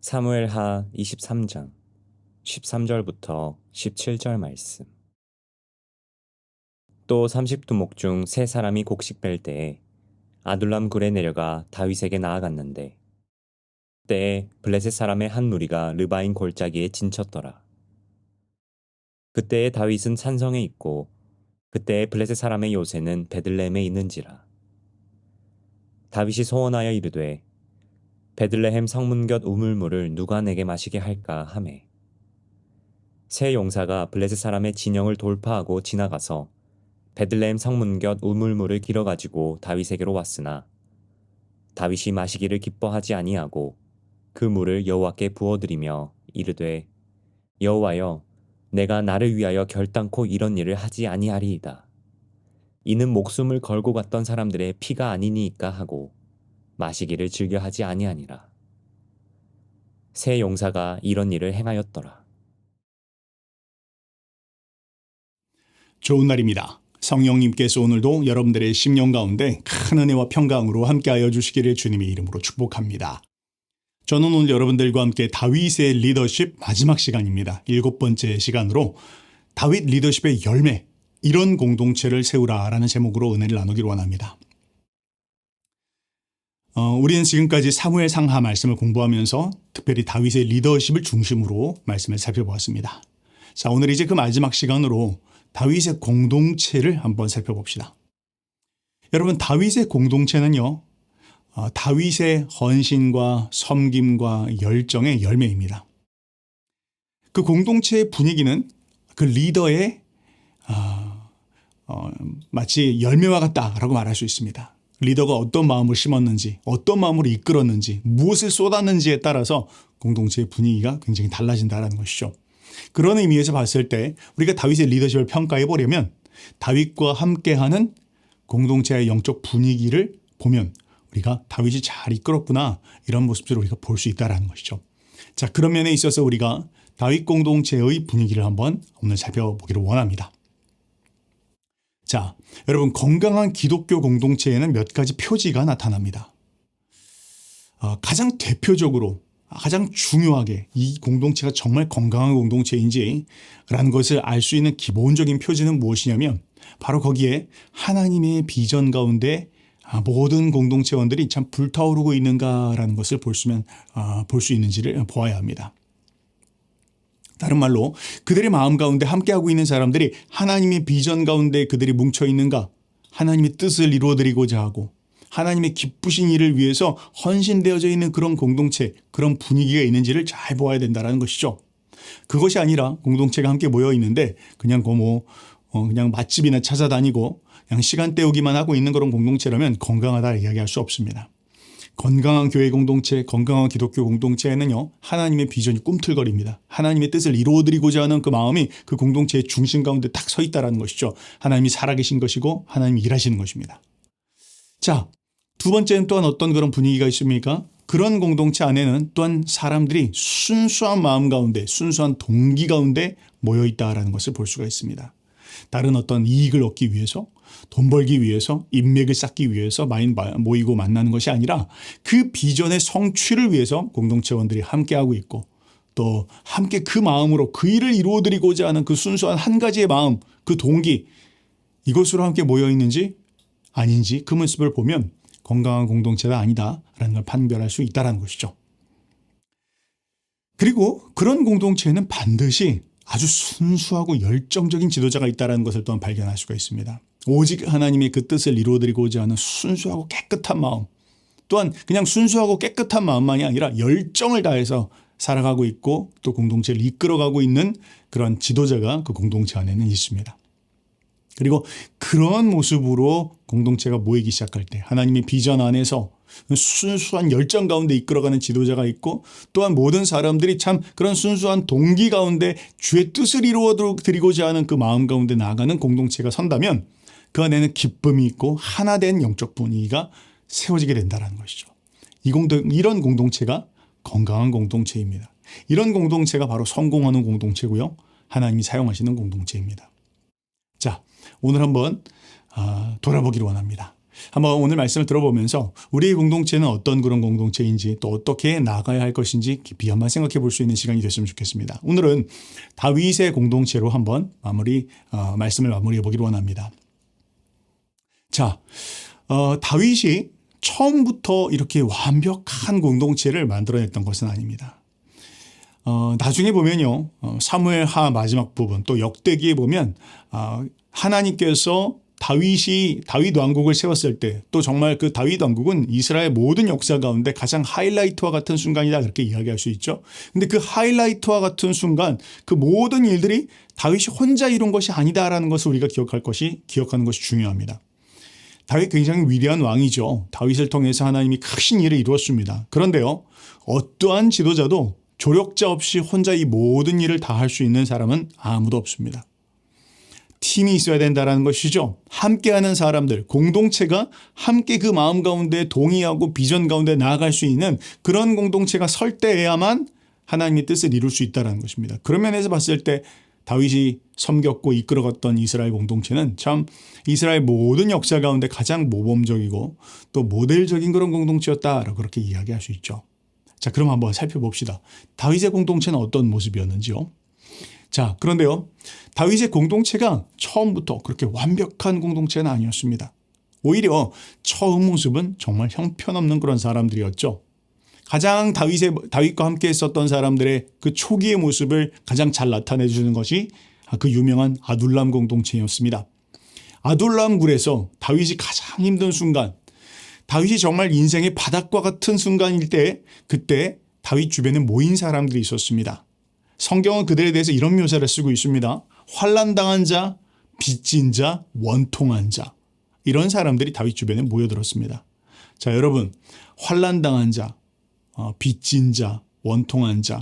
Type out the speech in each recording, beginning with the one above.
사무엘하 23장 13절부터 17절 말씀. 또 30두목 중 세 사람이 곡식 뺄 때에 아둘람 굴에 내려가 다윗에게 나아갔는데 때에 블레셋 사람의 한 무리가 르바인 골짜기에 진쳤더라. 그때에 다윗은 산성에 있고 그때에 블레셋 사람의 요새는 베들레헴에 있는지라. 다윗이 소원하여 이르되 베들레헴 성문 곁 우물물을 누가 내게 마시게 할까 하매 세 용사가 블레셋 사람의 진영을 돌파하고 지나가서 베들레헴 성문 곁 우물물을 길어가지고 다윗에게로 왔으나 다윗이 마시기를 기뻐하지 아니하고 그 물을 여호와께 부어드리며 이르되 여호와여 내가 나를 위하여 결단코 이런 일을 하지 아니하리이다. 이는 목숨을 걸고 갔던 사람들의 피가 아니니이까 하고 마시기를 즐겨하지 아니하니라. 세 용사가 이런 일을 행하였더라. 좋은 날입니다. 성령님께서 오늘도 여러분들의 심령 가운데 큰 은혜와 평강으로 함께하여 주시기를 주님의 이름으로 축복합니다. 저는 오늘 여러분들과 함께 다윗의 리더십 마지막 시간입니다. 7번째 시간으로 다윗 리더십의 열매, 이런 공동체를 세우라라는 제목으로 은혜를 나누기를 원합니다. 우리는 지금까지 사무엘 상하 말씀을 공부하면서 특별히 다윗의 리더십을 중심으로 말씀을 살펴보았습니다. 자, 오늘 이제 그 마지막 시간으로 다윗의 공동체를 한번 살펴봅시다. 여러분, 다윗의 공동체는요, 다윗의 헌신과 섬김과 열정의 열매입니다. 그 공동체의 분위기는 그 리더의 마치 열매와 같다라고 말할 수 있습니다. 리더가 어떤 마음을 심었는지, 어떤 마음으로 이끌었는지, 무엇을 쏟았는지에 따라서 공동체의 분위기가 굉장히 달라진다는 것이죠. 그런 의미에서 봤을 때 우리가 다윗의 리더십을 평가해 보려면 다윗과 함께하는 공동체의 영적 분위기를 보면 우리가 다윗이 잘 이끌었구나, 이런 모습들을 우리가 볼 수 있다는 것이죠. 자, 그런 면에 있어서 우리가 다윗 공동체의 분위기를 한번 오늘 살펴보기를 원합니다. 자, 여러분, 건강한 기독교 공동체에는 몇 가지 표지가 나타납니다. 가장 대표적으로, 가장 중요하게 이 공동체가 정말 건강한 공동체인지 라는 것을 알 수 있는 기본적인 표지는 무엇이냐면 바로 거기에 하나님의 비전 가운데 모든 공동체원들이 참 불타오르고 있는가라는 것을 볼 수 있는지를 보아야 합니다. 다른 말로 그들의 마음 가운데 함께하고 있는 사람들이 하나님의 비전 가운데 그들이 뭉쳐 있는가, 하나님의 뜻을 이루어드리고자 하고 하나님의 기쁘신 일을 위해서 헌신되어져 있는 그런 공동체, 그런 분위기가 있는지를 잘 보아야 된다는 것이죠. 그것이 아니라 공동체가 함께 모여 있는데 그냥 그냥 맛집이나 찾아다니고 그냥 시간 때우기만 하고 있는 그런 공동체라면 건강하다 이야기할 수 없습니다. 건강한 교회 공동체, 건강한 기독교 공동체에는요, 하나님의 비전이 꿈틀거립니다. 하나님의 뜻을 이루어드리고자 하는 그 마음이 그 공동체의 중심 가운데 딱 서 있다는 것이죠. 하나님이 살아계신 것이고 하나님이 일하시는 것입니다. 자, 두 번째는 또한 어떤 그런 분위기가 있습니까? 그런 공동체 안에는 또한 사람들이 순수한 마음 가운데, 순수한 동기 가운데 모여 있다라는 것을 볼 수가 있습니다. 다른 어떤 이익을 얻기 위해서, 돈 벌기 위해서, 인맥을 쌓기 위해서 모이고 만나는 것이 아니라 그 비전의 성취를 위해서 공동체원들이 함께하고 있고, 또 함께 그 마음으로 그 일을 이루어드리고자 하는 그 순수한 한 가지의 마음, 그 동기, 이것으로 함께 모여 있는지 아닌지 그 모습을 보면 건강한 공동체가 아니다라는 걸 판별할 수 있다는 것이죠. 그리고 그런 공동체에는 반드시 아주 순수하고 열정적인 지도자가 있다는 것을 또한 발견할 수가 있습니다. 오직 하나님의 그 뜻을 이루어드리고자 하는 순수하고 깨끗한 마음, 또한 그냥 순수하고 깨끗한 마음만이 아니라 열정을 다해서 살아가고 있고 또 공동체를 이끌어가고 있는 그런 지도자가 그 공동체 안에는 있습니다. 그리고 그런 모습으로 공동체가 모이기 시작할 때 하나님의 비전 안에서 순수한 열정 가운데 이끌어가는 지도자가 있고, 또한 모든 사람들이 참 그런 순수한 동기 가운데 주의 뜻을 이루어드리고자 하는 그 마음 가운데 나아가는 공동체가 선다면 그 안에는 기쁨이 있고 하나된 영적 분위기가 세워지게 된다는 것이죠. 이런 공동체가 건강한 공동체입니다. 이런 공동체가 바로 성공하는 공동체고요, 하나님이 사용하시는 공동체입니다. 자, 오늘 한번 돌아보기를 원합니다. 한번 오늘 말씀을 들어보면서 우리의 공동체는 어떤 그런 공동체인지 또 어떻게 나아가야 할 것인지 깊이 한번 생각해 볼 수 있는 시간이 됐으면 좋겠습니다. 오늘은 다윗의 공동체로 한번 말씀을 마무리해 보기를 원합니다. 자, 다윗이 처음부터 이렇게 완벽한 공동체를 만들어냈던 것은 아닙니다. 나중에 보면요, 사무엘하 마지막 부분 또 역대기에 보면 하나님께서 다윗 왕국을 세웠을 때 또 정말 그 다윗 왕국은 이스라엘 모든 역사 가운데 가장 하이라이트와 같은 순간이다 그렇게 이야기할 수 있죠. 근데 그 하이라이트와 같은 순간 그 모든 일들이 다윗이 혼자 이룬 것이 아니다라는 것을 우리가 기억하는 것이 중요합니다. 다윗 굉장히 위대한 왕이죠. 다윗을 통해서 하나님이 크신 일을 이루었습니다. 그런데요, 어떠한 지도자도 조력자 없이 혼자 이 모든 일을 다 할 수 있는 사람은 아무도 없습니다. 팀이 있어야 된다는 것이죠. 함께하는 사람들, 공동체가 함께 그 마음 가운데 동의하고 비전 가운데 나아갈 수 있는 그런 공동체가 설 때에야만 하나님의 뜻을 이룰 수 있다는 것입니다. 그런 면에서 봤을 때 다윗이 섬겼고 이끌어갔던 이스라엘 공동체는 참 이스라엘 모든 역사 가운데 가장 모범적이고 또 모델적인 그런 공동체였다라고 그렇게 이야기할 수 있죠. 자, 그럼 한번 살펴봅시다. 다윗의 공동체는 어떤 모습이었는지요? 자, 그런데요, 다윗의 공동체가 처음부터 그렇게 완벽한 공동체는 아니었습니다. 오히려 처음 모습은 정말 형편없는 그런 사람들이었죠. 가장 다윗과 함께 있었던 사람들의 그 초기의 모습을 가장 잘 나타내 주는 것이 그 유명한 아둘람 공동체였습니다. 아둘람 굴에서 다윗이 가장 힘든 순간, 다윗이 정말 인생의 바닥과 같은 순간일 때 그때 다윗 주변에 모인 사람들이 있었습니다. 성경은 그들에 대해서 이런 묘사를 쓰고 있습니다. 환난당한 자, 빚진 자, 원통한 자. 이런 사람들이 다윗 주변에 모여들었습니다. 자, 여러분, 환난당한 자, 빚진 자, 원통한 자.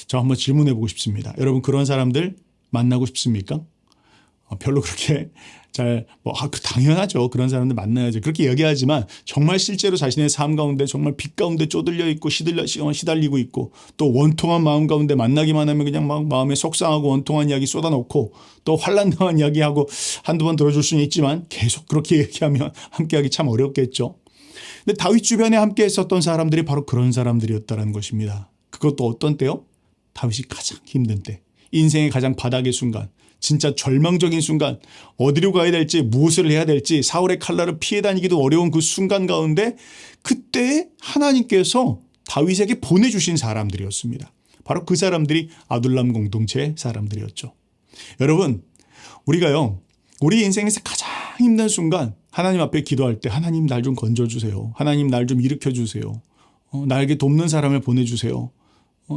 저 한번 질문해 보고 싶습니다. 여러분, 그런 사람들 만나고 싶습니까? 별로 그렇게 당연하죠. 그런 사람들 만나야죠. 그렇게 얘기하지만 정말 실제로 자신의 삶 가운데 정말 빚 가운데 쪼들려 있고 시달리고 있고 또 원통한 마음 가운데 만나기만 하면 그냥 막 마음에 속상하고 원통한 이야기 쏟아놓고 또 환난당한 이야기하고 한두 번 들어줄 수는 있지만 계속 그렇게 얘기하면 함께하기 참 어렵겠죠. 근데 다윗 주변에 함께 있었던 사람들이 바로 그런 사람들이었다는 것입니다. 그것도 어떤 때요? 다윗이 가장 힘든 때. 인생의 가장 바닥의 순간. 진짜 절망적인 순간, 어디로 가야 될지, 무엇을 해야 될지, 사울의 칼날을 피해 다니기도 어려운 그 순간 가운데 그때 하나님께서 다윗에게 보내주신 사람들이었습니다. 바로 그 사람들이 아둘람 공동체의 사람들이었죠. 여러분, 우리가요, 우리 인생에서 가장 힘든 순간 하나님 앞에 기도할 때 하나님 날 좀 건져주세요. 하나님 날 좀 일으켜주세요. 나에게 돕는 사람을 보내주세요.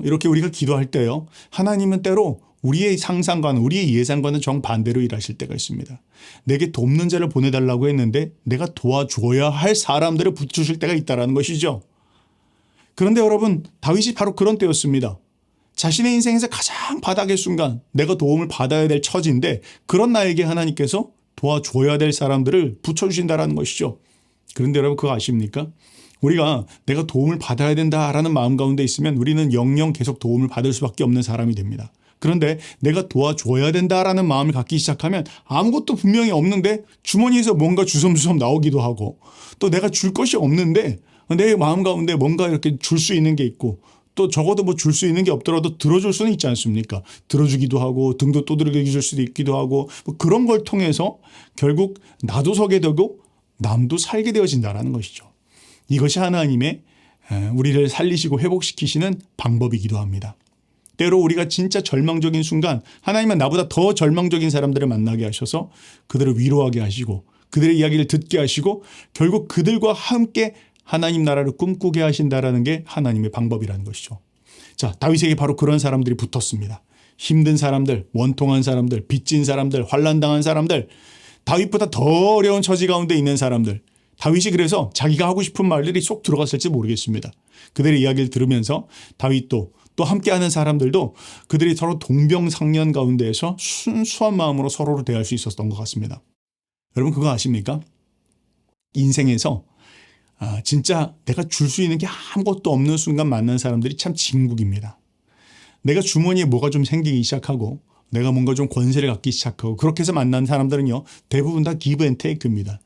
이렇게 우리가 기도할 때요, 하나님은 때로 우리의 상상과는 우리의 예상과는 정반대로 일하실 때가 있습니다. 내게 돕는 자를 보내달라고 했는데 내가 도와줘야 할 사람들을 붙여주실 때가 있다는 것이죠. 그런데 여러분, 다윗이 바로 그런 때였습니다. 자신의 인생에서 가장 바닥의 순간, 내가 도움을 받아야 될 처지인데 그런 나에게 하나님께서 도와줘야 될 사람들을 붙여주신다는 것이죠. 그런데 여러분, 그거 아십니까? 우리가 내가 도움을 받아야 된다라는 마음 가운데 있으면 우리는 영영 계속 도움을 받을 수밖에 없는 사람이 됩니다. 그런데 내가 도와줘야 된다라는 마음을 갖기 시작하면 아무것도 분명히 없는데 주머니에서 뭔가 주섬주섬 나오기도 하고 또 내가 줄 것이 없는데 내 마음 가운데 뭔가 이렇게 줄 수 있는 게 있고 또 적어도 뭐 줄 수 있는 게 없더라도 들어줄 수는 있지 않습니까? 들어주기도 하고 등도 두드려 줄 수도 있기도 하고 뭐 그런 걸 통해서 결국 나도 서게 되고 남도 살게 되어진다는 것이죠. 이것이 하나님의 우리를 살리시고 회복시키시는 방법이기도 합니다. 때로 우리가 진짜 절망적인 순간 하나님은 나보다 더 절망적인 사람들을 만나게 하셔서 그들을 위로하게 하시고 그들의 이야기를 듣게 하시고 결국 그들과 함께 하나님 나라를 꿈꾸게 하신다라는 게 하나님의 방법이라는 것이죠. 자, 다윗에게 바로 그런 사람들이 붙었습니다. 힘든 사람들, 원통한 사람들, 빚진 사람들, 환난당한 사람들, 다윗보다 더 어려운 처지 가운데 있는 사람들. 다윗이 그래서 자기가 하고 싶은 말들이 쏙 들어갔을지 모르겠습니다. 그들의 이야기를 들으면서 다윗도 또 함께하는 사람들도 그들이 서로 동병상련 가운데에서 순수한 마음으로 서로를 대할 수 있었던 것 같습니다. 여러분, 그거 아십니까? 인생에서 진짜 내가 줄 수 있는 게 아무것도 없는 순간 만난 사람들이 참 진국입니다. 내가 주머니에 뭐가 좀 생기기 시작하고 내가 뭔가 좀 권세를 갖기 시작하고 그렇게 해서 만난 사람들은요, 대부분 다 기브 앤 테이크입니다.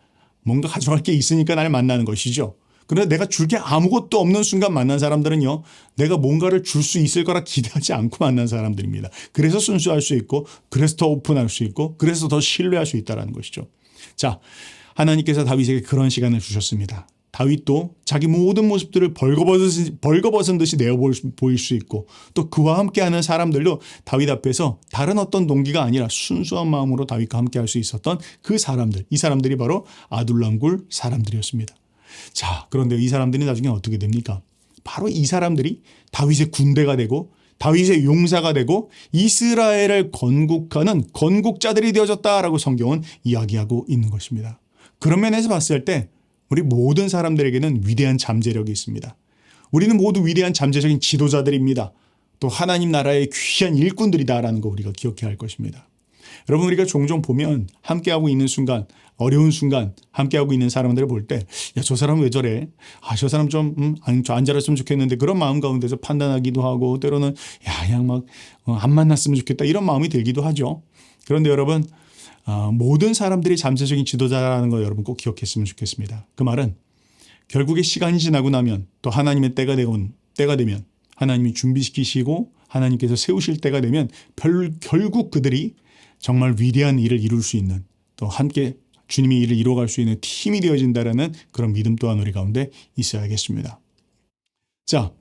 뭔가 가져갈 게 있으니까 날 만나는 것이죠. 그런데 내가 줄 게 아무것도 없는 순간 만난 사람들은요, 내가 뭔가를 줄 수 있을 거라 기대하지 않고 만난 사람들입니다. 그래서 순수할 수 있고, 그래서 더 오픈할 수 있고, 그래서 더 신뢰할 수 있다는 것이죠. 자, 하나님께서 다윗에게 그런 시간을 주셨습니다. 다윗도 자기 모든 모습들을 벌거벗은 듯이 내어 보일 수 있고, 또 그와 함께하는 사람들도 다윗 앞에서 다른 어떤 동기가 아니라 순수한 마음으로 다윗과 함께할 수 있었던 그 사람들, 이 사람들이 바로 아둘람 굴 사람들이었습니다. 자, 그런데 이 사람들이 나중에 어떻게 됩니까? 바로 이 사람들이 다윗의 군대가 되고 다윗의 용사가 되고 이스라엘을 건국하는 건국자들이 되어졌다라고 성경은 이야기하고 있는 것입니다. 그런 면에서 봤을 때 우리 모든 사람들에게는 위대한 잠재력이 있습니다. 우리는 모두 위대한 잠재적인 지도자들입니다. 또 하나님 나라의 귀한 일꾼들이다라는 거 우리가 기억해야 할 것입니다. 여러분, 우리가 종종 보면 함께하고 있는 순간, 어려운 순간 함께하고 있는 사람들을 볼 때, 야, 저 사람 왜 저래? 아, 저 사람 좀 안 잘했으면 좋겠는데, 그런 마음 가운데서 판단하기도 하고, 때로는 야, 그냥 막 안 만났으면 좋겠다, 이런 마음이 들기도 하죠. 그런데 여러분, 모든 사람들이 잠재적인 지도자라는 거 여러분 꼭 기억했으면 좋겠습니다. 그 말은 결국에 시간이 지나고 나면, 또 하나님의 때가 되면 하나님이 준비시키시고 하나님께서 세우실 때가 되면 결국 그들이 정말 위대한 일을 이룰 수 있는, 또 함께 주님이 일을 이루어갈 수 있는 팀이 되어진다라는 그런 믿음 또한 우리 가운데 있어야겠습니다. 자,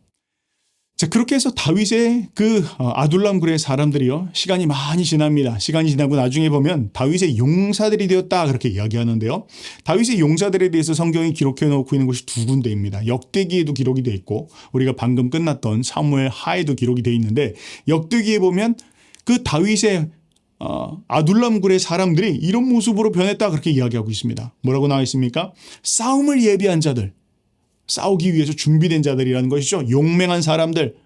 그렇게 해서 다윗의 그 아둘람 굴의 사람들이요, 시간이 많이 지납니다. 시간이 지나고 나중에 보면 다윗의 용사들이 되었다, 그렇게 이야기하는데요. 다윗의 용사들에 대해서 성경이 기록해 놓고 있는 곳이 두 군데입니다. 역대기에도 기록이 돼 있고, 우리가 방금 끝났던 사무엘 하에도 기록이 돼 있는데, 역대기에 보면 그 다윗의 아둘람 굴의 사람들이 이런 모습으로 변했다, 그렇게 이야기하고 있습니다. 뭐라고 나와 있습니까? 싸움을 예비한 자들, 싸우기 위해서 준비된 자들이라는 것이죠. 용맹한 사람들,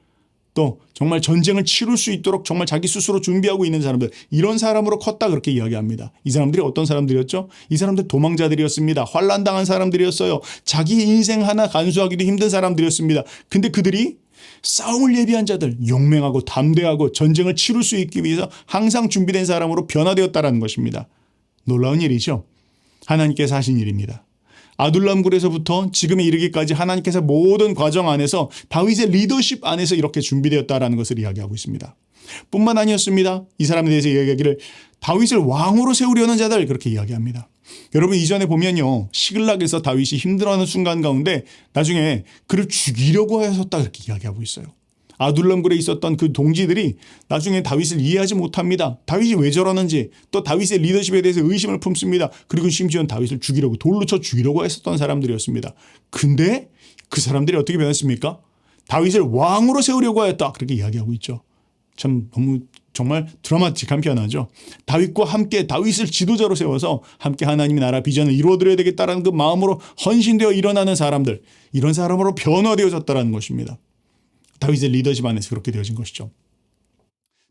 또 정말 전쟁을 치룰 수 있도록 정말 자기 스스로 준비하고 있는 사람들, 이런 사람으로 컸다, 그렇게 이야기합니다. 이 사람들이 어떤 사람들이었죠? 이 사람들 도망자들이었습니다. 환난당한 사람들이었어요. 자기 인생 하나 간수하기도 힘든 사람들이었습니다. 근데 그들이 싸움을 예비한 자들, 용맹하고 담대하고 전쟁을 치룰 수 있기 위해서 항상 준비된 사람으로 변화되었다는 것입니다. 놀라운 일이죠. 하나님께서 하신 일입니다. 아둘람 굴에서부터 지금에 이르기까지 하나님께서 모든 과정 안에서 다윗의 리더십 안에서 이렇게 준비되었다라는 것을 이야기하고 있습니다. 뿐만 아니었습니다. 이 사람에 대해서 이야기하기를 다윗을 왕으로 세우려는 자들, 그렇게 이야기합니다. 여러분, 이전에 보면요, 시글락에서 다윗이 힘들어하는 순간 가운데 나중에 그를 죽이려고 하였다, 그렇게 이야기하고 있어요. 아둘람 굴에 있었던 그 동지들이 나중에 다윗을 이해하지 못합니다. 다윗이 왜 저러는지, 또 다윗의 리더십에 대해서 의심을 품습니다. 그리고 심지어는 다윗을 죽이려고, 돌로 쳐 죽이려고 했었던 사람들이었습니다. 근데 그 사람들이 어떻게 변했습니까? 다윗을 왕으로 세우려고 하였다, 그렇게 이야기하고 있죠. 참 너무 정말 드라마틱한 변화죠. 다윗과 함께 다윗을 지도자로 세워서 함께 하나님의 나라 비전을 이루어드려야 되겠다는 그 마음으로 헌신되어 일어나는 사람들, 이런 사람으로 변화되어졌다는 것입니다. 다윗의 리더십 안에서 그렇게 되어진 것이죠.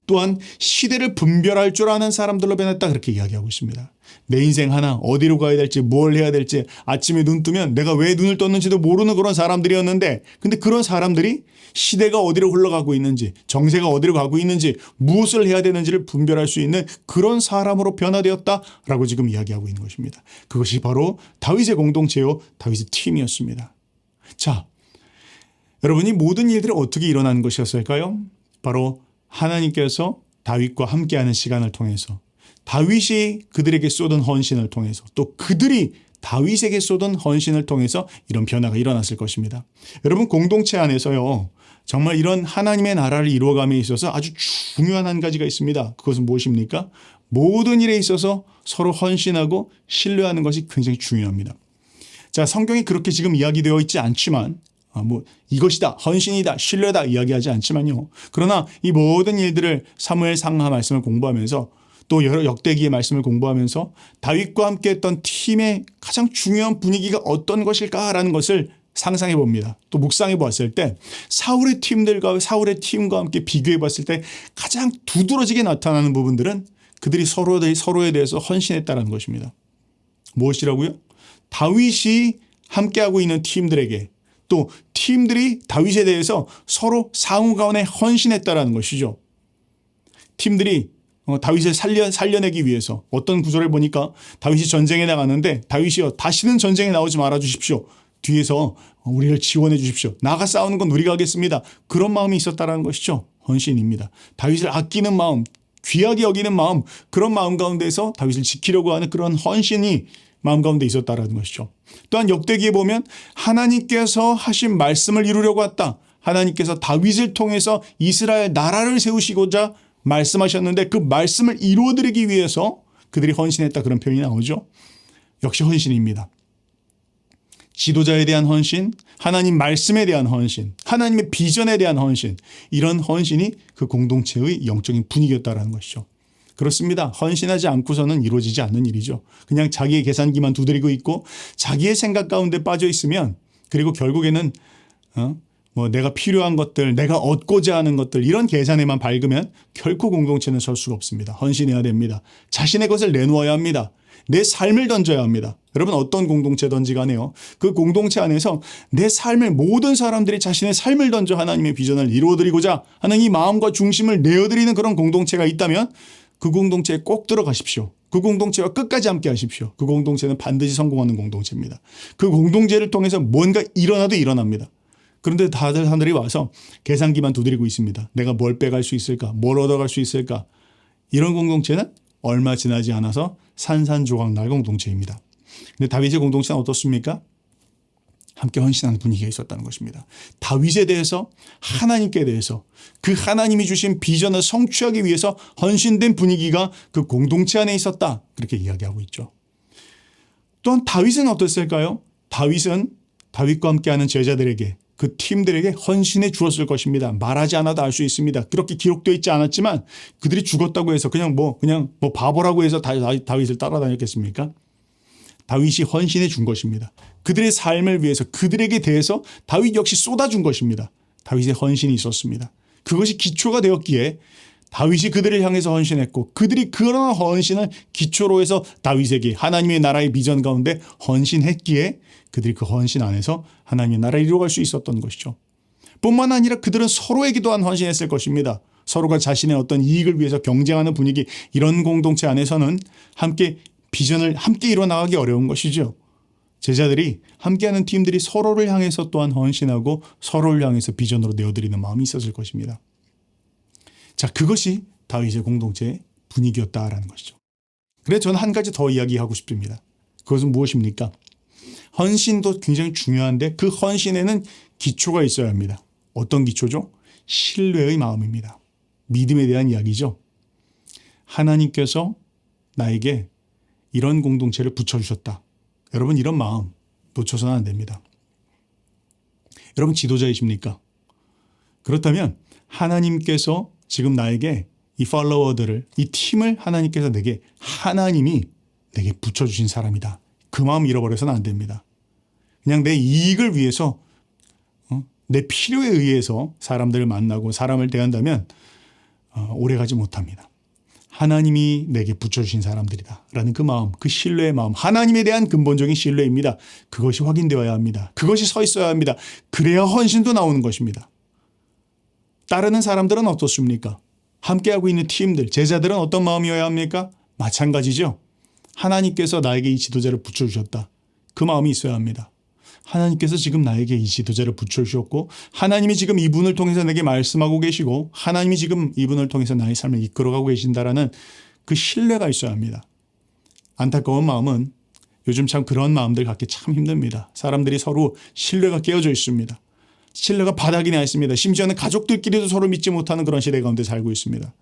또한 시대를 분별할 줄 아는 사람들로 변했다, 그렇게 이야기하고 있습니다. 내 인생 하나 어디로 가야 될지, 뭘 해야 될지, 아침에 눈 뜨면 내가 왜 눈을 떴는지도 모르는 그런 사람들이었는데, 근데 그런 사람들이 시대가 어디로 흘러가고 있는지, 정세가 어디로 가고 있는지, 무엇을 해야 되는지를 분별할 수 있는 그런 사람으로 변화되었다라고 지금 이야기하고 있는 것입니다. 그것이 바로 다윗의 공동체요, 다윗의 팀이었습니다. 자, 여러분이 모든 일들이 어떻게 일어나는 것이었을까요? 바로 하나님께서 다윗과 함께하는 시간을 통해서, 다윗이 그들에게 쏟은 헌신을 통해서, 또 그들이 다윗에게 쏟은 헌신을 통해서 이런 변화가 일어났을 것입니다. 여러분, 공동체 안에서요, 정말 이런 하나님의 나라를 이루어감에 있어서 아주 중요한 한 가지가 있습니다. 그것은 무엇입니까? 모든 일에 있어서 서로 헌신하고 신뢰하는 것이 굉장히 중요합니다. 자, 성경이 그렇게 지금 이야기되어 있지 않지만, 이것이다, 헌신이다, 신뢰다 이야기하지 않지만요. 그러나 이 모든 일들을 사무엘 상하 말씀을 공부하면서, 또 여러 역대기의 말씀을 공부하면서 다윗과 함께 했던 팀의 가장 중요한 분위기가 어떤 것일까라는 것을 상상해 봅니다. 또 묵상해 보았을 때 사울의 팀과 함께 비교해 봤을 때 가장 두드러지게 나타나는 부분들은 그들이 서로에 대해서 헌신했다는 것입니다. 무엇이라고요? 다윗이 함께하고 있는 팀들에게, 또 팀들이 다윗에 대해서 서로 상호간에 헌신했다라는 것이죠. 팀들이 다윗을 살려내기 위해서 어떤 구절을 보니까 다윗이 전쟁에 나가는데 다윗이요 다시는 전쟁에 나오지 말아 주십시오. 뒤에서 우리를 지원해 주십시오. 나가 싸우는 건 우리가 하겠습니다. 그런 마음이 있었다라는 것이죠. 헌신입니다. 다윗을 아끼는 마음, 귀하게 여기는 마음, 그런 마음 가운데서 다윗을 지키려고 하는 그런 헌신이 마음 가운데 있었다라는 것이죠. 또한 역대기에 보면 하나님께서 하신 말씀을 이루려고 했다. 하나님께서 다윗을 통해서 이스라엘 나라를 세우시고자 말씀하셨는데 그 말씀을 이루어드리기 위해서 그들이 헌신했다 그런 표현이 나오죠. 역시 헌신입니다. 지도자에 대한 헌신, 하나님 말씀에 대한 헌신, 하나님의 비전에 대한 헌신, 이런 헌신이 그 공동체의 영적인 분위기였다라는 것이죠. 그렇습니다. 헌신하지 않고서는 이루어지지 않는 일이죠. 그냥 자기의 계산기만 두드리고 있고 자기의 생각 가운데 빠져 있으면 그리고 결국에는 내가 필요한 것들, 내가 얻고자 하는 것들 이런 계산에만 밝으면 결코 공동체는 설 수가 없습니다. 헌신해야 됩니다. 자신의 것을 내놓아야 합니다. 내 삶을 던져야 합니다. 여러분 어떤 공동체든지 간에요. 그 공동체 안에서 내 삶을 모든 사람들이 자신의 삶을 던져 하나님의 비전을 이루어드리고자 하는 이 마음과 중심을 내어드리는 그런 공동체가 있다면 그 공동체에 꼭 들어가십시오. 그 공동체와 끝까지 함께 하십시오. 그 공동체는 반드시 성공하는 공동체입니다. 그 공동체를 통해서 뭔가 일어나도 일어납니다. 그런데 다들 사람들이 와서 계산기만 두드리고 있습니다. 내가 뭘 빼갈 수 있을까? 뭘 얻어갈 수 있을까? 이런 공동체는 얼마 지나지 않아서 산산조각 날 공동체입니다. 근데 다윗의 공동체는 어떻습니까? 함께 헌신하는 분위기가 있었다는 것입니다. 다윗에 대해서 하나님께 대해서 그 하나님이 주신 비전을 성취하기 위해서 헌신된 분위기가 그 공동체 안에 있었다. 그렇게 이야기하고 있죠. 또한 다윗은 어땠을까요? 다윗은 다윗과 함께하는 제자들에게 그 팀들에게 헌신해 주었을 것입니다. 말하지 않아도 알 수 있습니다. 그렇게 기록되어 있지 않았지만 그들이 죽었다고 해서 그냥 바보라고 해서 다윗을 따라다녔겠습니까? 다윗이 헌신해 준 것입니다. 그들의 삶을 위해서 그들에게 대해서 다윗 역시 쏟아준 것입니다. 다윗의 헌신이 있었습니다. 그것이 기초가 되었기에 다윗이 그들을 향해서 헌신했고 그들이 그런 헌신을 기초로 해서 다윗에게 하나님의 나라의 비전 가운데 헌신했기에 그들이 그 헌신 안에서 하나님의 나라를 이루어갈 수 있었던 것이죠. 뿐만 아니라 그들은 서로에게 또한 헌신했을 것입니다. 서로가 자신의 어떤 이익을 위해서 경쟁하는 분위기, 이런 공동체 안에서는 함께 비전을 함께 이뤄나가기 어려운 것이죠. 제자들이 함께하는 팀들이 서로를 향해서 또한 헌신하고 서로를 향해서 비전으로 내어드리는 마음이 있었을 것입니다. 자, 그것이 다윗의 공동체의 분위기였다라는 것이죠. 그래서 저는 한 가지 더 이야기하고 싶습니다. 그것은 무엇입니까? 헌신도 굉장히 중요한데 그 헌신에는 기초가 있어야 합니다. 어떤 기초죠? 신뢰의 마음입니다. 믿음에 대한 이야기죠. 하나님께서 나에게 이런 공동체를 붙여주셨다. 여러분 이런 마음 놓쳐서는 안 됩니다. 여러분 지도자이십니까? 그렇다면 하나님께서 지금 나에게 이 팔로워들을, 이 팀을 하나님께서 하나님이 내게 붙여주신 사람이다. 그 마음 잃어버려서는 안 됩니다. 그냥 내 이익을 위해서 내 필요에 의해서 사람들을 만나고 사람을 대한다면 오래가지 못합니다. 하나님이 내게 붙여주신 사람들이다 라는 그 마음, 그 신뢰의 마음, 하나님에 대한 근본적인 신뢰입니다. 그것이 확인되어야 합니다. 그것이 서 있어야 합니다. 그래야 헌신도 나오는 것입니다. 따르는 사람들은 어떻습니까? 함께하고 있는 팀들, 제자들은 어떤 마음이어야 합니까? 마찬가지죠. 하나님께서 나에게 이 지도자를 붙여주셨다. 그 마음이 있어야 합니다. 하나님께서 지금 나에게 이 지도자를 붙여주셨고 하나님이 지금 이분을 통해서 내게 말씀하고 계시고 하나님이 지금 이분을 통해서 나의 삶을 이끌어가고 계신다라는 그 신뢰가 있어야 합니다. 안타까운 마음은 요즘 참 그런 마음들 갖기 참 힘듭니다. 사람들이 서로 신뢰가 깨어져 있습니다. 신뢰가 바닥이 나 있습니다. 심지어는 가족들끼리도 서로 믿지 못하는 그런 시대 가운데 살고 있습니다.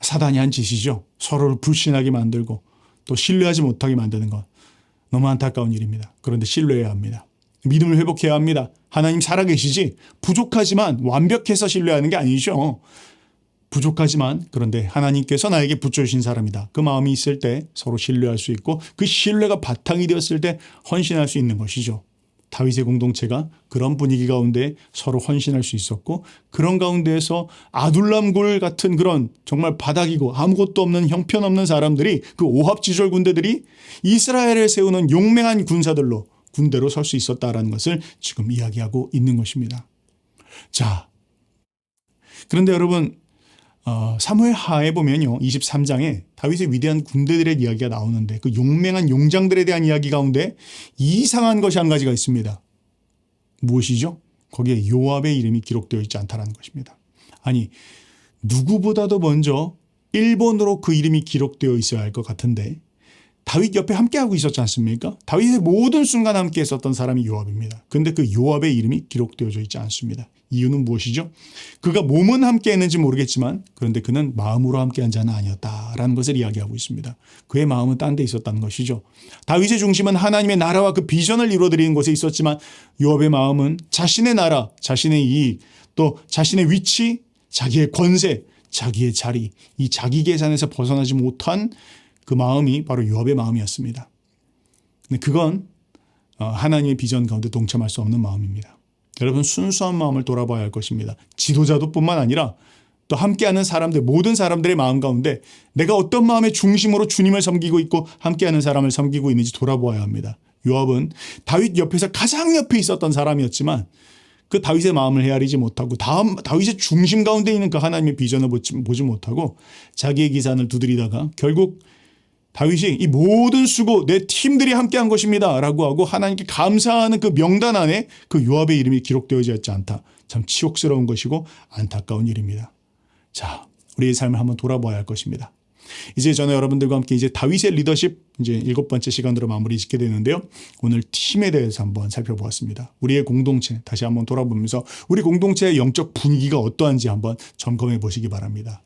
사단이 한 짓이죠. 서로를 불신하게 만들고 또 신뢰하지 못하게 만드는 것. 너무 안타까운 일입니다. 그런데 신뢰해야 합니다. 믿음을 회복해야 합니다. 하나님 살아계시지 부족하지만 완벽해서 신뢰하는 게 아니죠. 부족하지만 그런데 하나님께서 나에게 붙여주신 사람이다. 그 마음이 있을 때 서로 신뢰할 수 있고 그 신뢰가 바탕이 되었을 때 헌신할 수 있는 것이죠. 다윗의 공동체가 그런 분위기 가운데 서로 헌신할 수 있었고 그런 가운데에서 아둘람굴 같은 그런 정말 바닥이고 아무것도 없는 형편없는 사람들이 그 오합지졸 군대들이 이스라엘을 세우는 용맹한 군사들로 군대로 설 수 있었다라는 것을 지금 이야기하고 있는 것입니다. 자, 그런데 여러분 사무엘 하에 보면요. 23장에 다윗의 위대한 군대들의 이야기가 나오는데 그 용맹한 용장들에 대한 이야기 가운데 이상한 것이 한 가지가 있습니다. 무엇이죠? 거기에 요압의 이름이 기록되어 있지 않다는 것입니다. 아니, 누구보다도 먼저 1번으로 그 이름이 기록되어 있어야 할 것 같은데 다윗 옆에 함께하고 있었지 않습니까? 다윗의 모든 순간 함께 했었던 사람이 요압입니다. 그런데 그 요압의 이름이 기록되어져 있지 않습니다. 이유는 무엇이죠? 그가 몸은 함께 했는지 모르겠지만 그런데 그는 마음으로 함께한 자는 아니었다라는 것을 이야기하고 있습니다. 그의 마음은 딴 데 있었다는 것이죠. 다윗의 중심은 하나님의 나라와 그 비전을 이루어드리는 곳에 있었지만 요압의 마음은 자신의 나라, 자신의 이익, 또 자신의 위치, 자기의 권세, 자기의 자리, 이 자기 계산에서 벗어나지 못한 그 마음이 바로 요압의 마음이었습니다. 근데 그건 하나님의 비전 가운데 동참할 수 없는 마음입니다. 여러분, 순수한 마음을 돌아봐야 할 것입니다. 지도자도 뿐만 아니라 또 함께하는 사람들, 모든 사람들의 마음 가운데 내가 어떤 마음의 중심으로 주님을 섬기고 있고 함께하는 사람을 섬기고 있는지 돌아보아야 합니다. 요압은 다윗 옆에서 가장 옆에 있었던 사람이었지만 그 다윗의 마음을 헤아리지 못하고 다윗의 중심 가운데 있는 그 하나님의 비전을 보지 못하고 자기의 기산을 두드리다가 결국 다윗이 이 모든 수고 내 팀들이 함께한 것입니다 라고 하고 하나님께 감사하는 그 명단 안에 그 요압의 이름이 기록되어져 있지 않다. 참 치욕스러운 것이고 안타까운 일입니다. 자, 우리의 삶을 한번 돌아봐야 할 것입니다. 이제 저는 여러분들과 함께 이제 다윗의 리더십 이제 7번째 시간으로 마무리 짓게 되는데요. 오늘 팀에 대해서 한번 살펴보았습니다. 우리의 공동체 다시 한번 돌아보면서 우리 공동체의 영적 분위기가 어떠한지 한번 점검해 보시기 바랍니다.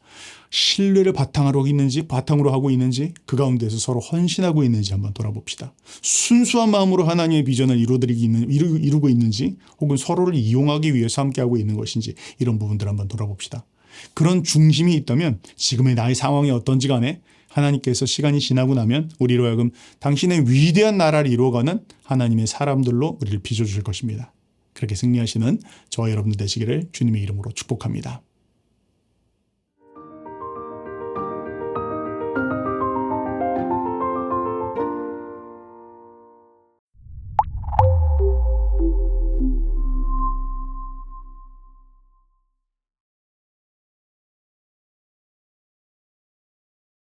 신뢰를 바탕으로 하고 있는지 그 가운데서 서로 헌신하고 있는지 한번 돌아봅시다. 순수한 마음으로 하나님의 비전을 이루고 있는지 혹은 서로를 이용하기 위해서 함께하고 있는 것인지 이런 부분들 한번 돌아봅시다. 그런 중심이 있다면 지금의 나의 상황이 어떤지 간에 하나님께서 시간이 지나고 나면 우리로 하여금 당신의 위대한 나라를 이루어가는 하나님의 사람들로 우리를 빚어주실 것입니다. 그렇게 승리하시는 저와 여러분들 되시기를 주님의 이름으로 축복합니다.